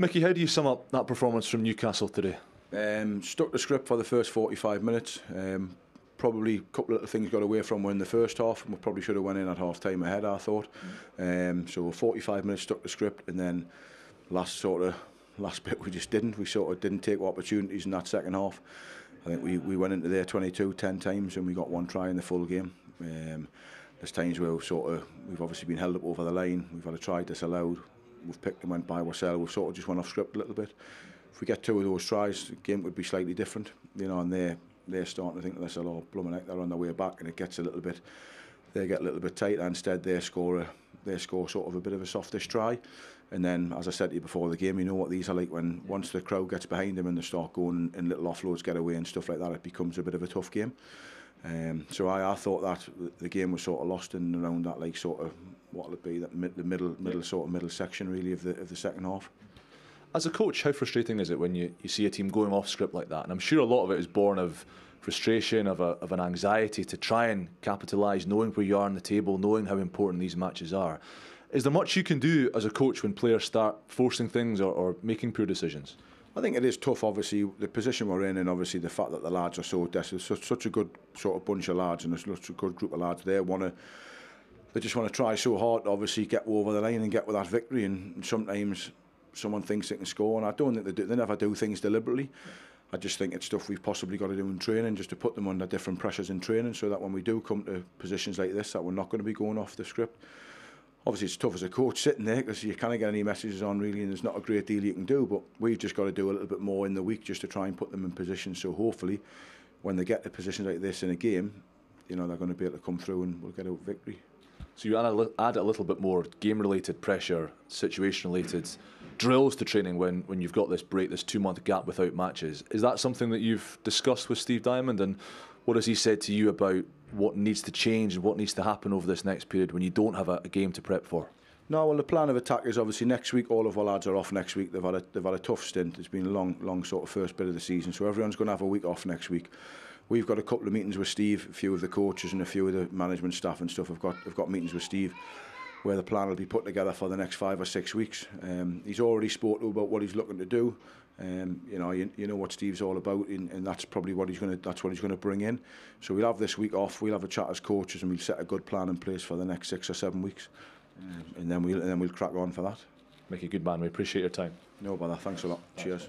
Mickey, how do you sum up that performance from Newcastle today? Stuck the script for the first 45 minutes. Probably a couple of things got away from in the first half, and we probably should have went in at half time ahead, I thought. So 45 minutes stuck the script, and then last bit we just didn't. We sort of didn't take opportunities in that second half. I think we went into there 22 10 times and we got one try in the full game. There's times where we've obviously been held up over the line. We've had a try disallowed. We've picked and went by ourselves. We've sort of just went off script a little bit. If we get two of those tries, the game would be slightly different, you know. And they're starting to think that they're all blooming out. They're on their way back, and it gets a little bit. They get a little bit tighter. Instead, they score sort of a bit of a softish try. And then, as I said to you before the game, you know what these are like. Once the crowd gets behind them and they start going and little offloads get away and stuff like that, it becomes a bit of a tough game. So I thought that the game was sort of lost in and around that, like, sort of, what'll it be, that the middle section really of the second half. As a coach, how frustrating is it when you see a team going off script like that? And I'm sure a lot of it is born of frustration, of an anxiety to try and capitalise, knowing where you are on the table, knowing how important these matches are. Is there much you can do as a coach when players start forcing things or making poor decisions? I think it is tough, obviously, the position we're in, and obviously the fact that the lads are so desperate. Such a good sort of bunch of lads, and such a good group of lads. They just want to try so hard to obviously get over the line and get with that victory. And sometimes someone thinks they can score, and I don't think they do. They never do things deliberately. I just think it's stuff we've possibly got to do in training, just to put them under different pressures in training, so that when we do come to positions like this, that we're not going to be going off the script. Obviously, it's tough as a coach sitting there because you can't get any messages on really, and there's not a great deal you can do. But we've just got to do a little bit more in the week just to try and put them in position. So hopefully, when they get to positions like this in a game, you know, they're going to be able to come through and we'll get a victory. So you add a little bit more game-related pressure, situation-related drills to training when you've got this break, this 2-month gap without matches. Is that something that you've discussed with Steve Diamond, and what has he said to you about what needs to change and what needs to happen over this next period when you don't have a game to prep for? No, well, the plan of attack is obviously next week. All of our lads are off next week. They've had a tough stint. It's been a long sort of first bit of the season, so everyone's going to have a week off next week. We've got a couple of meetings with Steve. A few of the coaches and a few of the management staff and stuff have got meetings with Steve, where the plan will be put together for the next 5 or 6 weeks. He's already spoken about what he's looking to do. You know what Steve's all about, and that's probably what he's going to bring in. So we'll have this week off. We'll have a chat as coaches, and we'll set a good plan in place for the next 6 or 7 weeks, and then we'll crack on for that. Mickey, good man. We appreciate your time. No bother. Thanks a lot. Cheers.